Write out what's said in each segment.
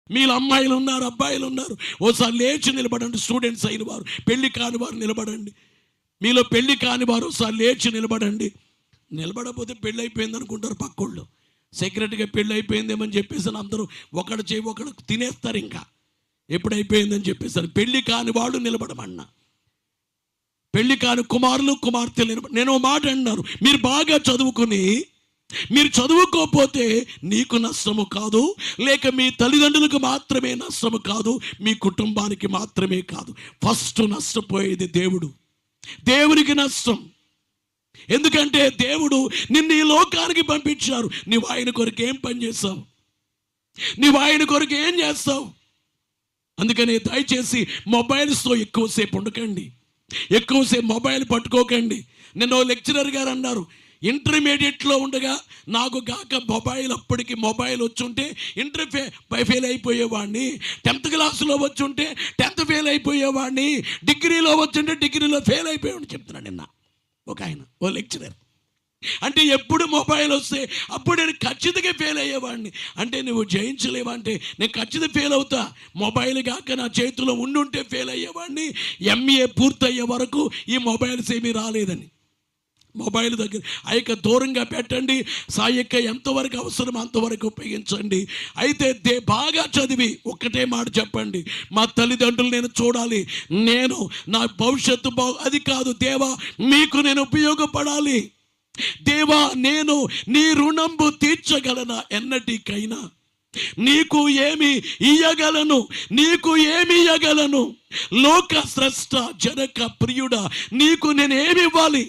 మీలో అమ్మాయిలు ఉన్నారు, అబ్బాయిలు ఉన్నారు. ఓసారి లేచి నిలబడండి. స్టూడెంట్స్ అయిన వారు, పెళ్లి కాని వారు నిలబడండి. మీలో పెళ్లి కాని వారు ఒకసారి లేచి నిలబడండి. నిలబడకపోతే పెళ్ళి అయిపోయింది అనుకుంటారు పక్కోళ్ళు. సెక్రెట్గా పెళ్ళి అయిపోయిందేమని చెప్పేసి అందరూ ఒకడు చేయి ఒకడు తినేస్తారు. ఇంకా ఎప్పుడు అయిపోయిందని చెప్పేసి పెళ్లి కాని వాళ్ళు నిలబడమన్నా. పెళ్లి కాని కుమారులు కుమార్తెలు నేను మాట అన్నారు, మీరు బాగా చదువుకుని మీరు చదువుకోకపోతే నీకు నష్టము కాదు, లేక మీ తల్లిదండ్రులకు మాత్రమే నష్టము కాదు, మీ కుటుంబానికి మాత్రమే కాదు. ఫస్ట్ నష్టపోయేది దేవునికి నష్టం. ఎందుకంటే దేవుడు నిన్ను ఈ లోకానికి పంపించారు. నీవు ఆయన కొరకు ఏం పని చేస్తావు? నీవు ఆయన కొరకు ఏం చేస్తావు? అందుకని దయచేసి మొబైల్స్తో ఎక్కువసేపు ఉండకండి, ఎక్కువసేపు మొబైల్ పట్టుకోకండి. నిన్న లెక్చరర్ గారు అన్నారు, ఇంటర్మీడియట్లో ఉండగా నాకు గాక అప్పటికి మొబైల్ వచ్చుంటే ఇంటర్ ఫెయిల్ అయిపోయేవాడిని, 10th క్లాసులో వచ్చుంటే 10th ఫెయిల్ అయిపోయేవాడిని, డిగ్రీలో వచ్చుంటే డిగ్రీలో ఫెయిల్ అయిపోయేవాడిని చెప్తున్నాను నిన్న ఒక ఆయన, ఓ లెక్చరర్. అంటే ఎప్పుడు మొబైల్ వస్తే అప్పుడు నేను ఖచ్చితంగా ఫెయిల్ అయ్యేవాడిని. అంటే నువ్వు జయించలేవా అంటే నేను ఖచ్చితంగా ఫెయిల్ అవుతా. మొబైల్ కాక నా చేతిలో ఉండుంటే ఫెయిల్ అయ్యేవాడిని. MA పూర్తయ్యే వరకు ఈ మొబైల్స్ ఏమీ రాలేదని. మొబైల్ దగ్గర ఆ దూరంగా పెట్టండి. సాయక్క ఎంతవరకు అవసరం అంతవరకు ఉపయోగించండి. అయితే బాగా చదివి ఒక్కటే మాట చెప్పండి, మా తల్లిదండ్రులు నేను చూడాలి, నేను నా భవిష్యత్తు అది కాదు దేవా మీకు నేను ఉపయోగపడాలి, దేవా నేను నీ రుణంబు తీర్చగలనా ఎన్నటికైనా, నీకు ఏమి ఇయ్యగలను, నీకు ఏమి ఇయ్యగలను, లోక స్రష్ట జనక ప్రియుడా నీకు నేను ఏమి ఇవ్వాలి?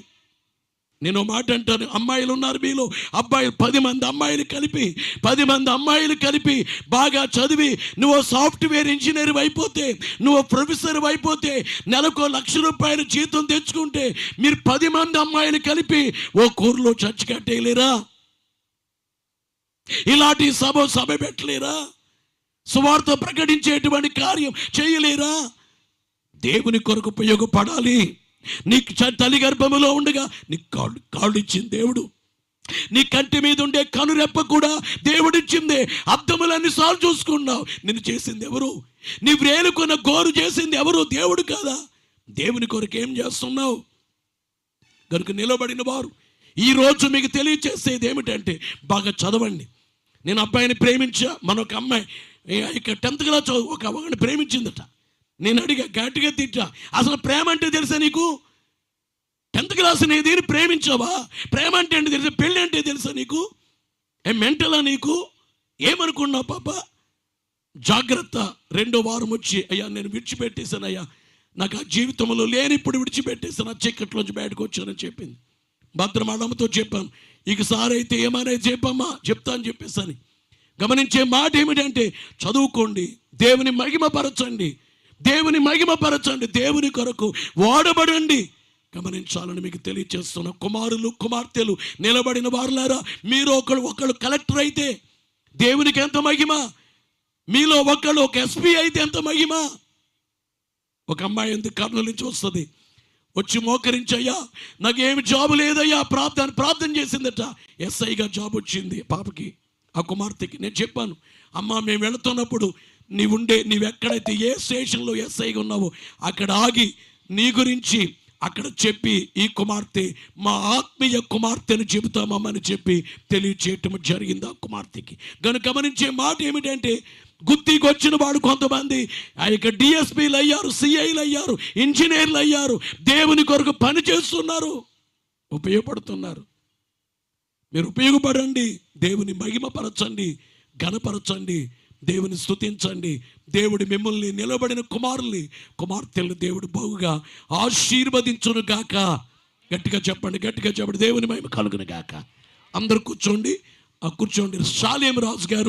నేను మాట అంటాను, అమ్మాయిలు ఉన్నారు మీలో, అబ్బాయిలు 10 మంది అమ్మాయిలు కలిపి బాగా చదివి నువ్వు సాఫ్ట్వేర్ ఇంజనీర్ అయిపోతే, నువ్వు ప్రొఫెసర్ అయిపోతే, నెలకు ₹1,00,000 జీతం తెచ్చుకుంటే మీరు 10 మంది అమ్మాయిలు కలిపి ఓ కూరలో చర్చి కట్టేయలేరా? ఇలాంటి సభ పెట్టలేరా? సువార్త ప్రకటించేటువంటి కార్యం చేయలేరా? దేవుని కొరకు ఉపయోగపడాలి. నీకు తల్లి గర్భములో ఉండగా నీకు కాళ్ళు ఇచ్చింది దేవుడు, నీ కంటి మీద ఉండే కనురెప్ప కూడా దేవుడిచ్చిందే. అద్దములన్నిసార్లు చూసుకున్నావు, నిన్ను చేసింది ఎవరు? నీ వ్రేలుకున్న గోరు చేసింది ఎవరు? దేవుడు కాదా? దేవుని కొరకు ఏం చేస్తున్నావు? కనుక నిలబడిన వారు ఈరోజు మీకు తెలియచేసేది ఏమిటంటే బాగా చదవండి. నేను అబ్బాయిని ప్రేమించా, మనొక అమ్మాయి ఇక 10th క్లాస్ ఒక అమ్మాయిని ప్రేమించిందట. నేను అడిగా, గట్టిగా తిట్టా, అసలు ప్రేమ అంటే తెలుసా నీకు? 10th క్లాస్ అనేది ప్రేమించావా? ప్రేమ అంటే ఏంటి తెలుసా? పెళ్ళి అంటే తెలుసా నీకు? మెంటలా నీకు? ఏమనుకున్నావు పాప? జాగ్రత్త. 2వ వారం వచ్చి, అయ్యా నేను విడిచిపెట్టేశాను అయ్యా, నాకు ఆ జీవితంలో లేని ఇప్పుడు విడిచిపెట్టేశాను, ఆ చీకట్లోంచి బయటకు వచ్చానని చెప్పింది. భద్రమాడమ్మతో చెప్పాను, ఇక సార్ అయితే ఏమనేది చెప్పమ్మా, చెప్తా అని చెప్పేసాను. గమనించే మాట ఏమిటంటే చదువుకోండి, దేవుని మహిమపరచండి, దేవుని కొరకు వాడబడండి. గమనించాలని మీకు తెలియచేస్తున్న కుమారులు కుమార్తెలు నిలబడిన వారులారా, మీరు ఒకళ్ళు కలెక్టర్ అయితే దేవునికి ఎంత మహిమ, మీలో ఒకళ్ళు ఒక SP అయితే ఎంత మహిమ. ఒక అమ్మాయి ఎందుకు కర్నూలు నుంచి వస్తుంది, వచ్చి మోకరించయ్యా నాకేమి జాబు లేదయ్యా, ప్రార్థన చేసిందట. SIగా జాబ్ వచ్చింది పాపకి, ఆ కుమార్తెకి. నేను చెప్పాను, అమ్మ మేము వెళుతున్నప్పుడు నీవెక్కడైతే ఏ స్టేషన్లో SIగా ఉన్నావో అక్కడ ఆగి నీ గురించి అక్కడ చెప్పి, ఈ కుమార్తె మా ఆత్మీయ కుమార్తెను చెబుతామని చెప్పి తెలియచేయటం జరిగింది ఆ కుమార్తెకి. గమనించే మాట ఏమిటంటే గుత్తికి వచ్చిన వాడు కొంతమంది ఆ యొక్క DSPలు అయ్యారు, CIలు అయ్యారు, ఇంజనీర్లు అయ్యారు, దేవుని కొరకు పని చేస్తున్నారు, ఉపయోగపడుతున్నారు. మీరు ఉపయోగపడండి, దేవుని మహిమపరచండి, ఘనపరచండి, దేవుని స్తుతించండి. దేవుడు మిమ్మల్ని నిలబడిన కుమార్తెలను దేవుడు బహుగా ఆశీర్వదించును గాక. గట్టిగా చెప్పండి. దేవుని మహిమ కలుగును గాక. అందరూ కూర్చోండి. శాలేం రాజు గారు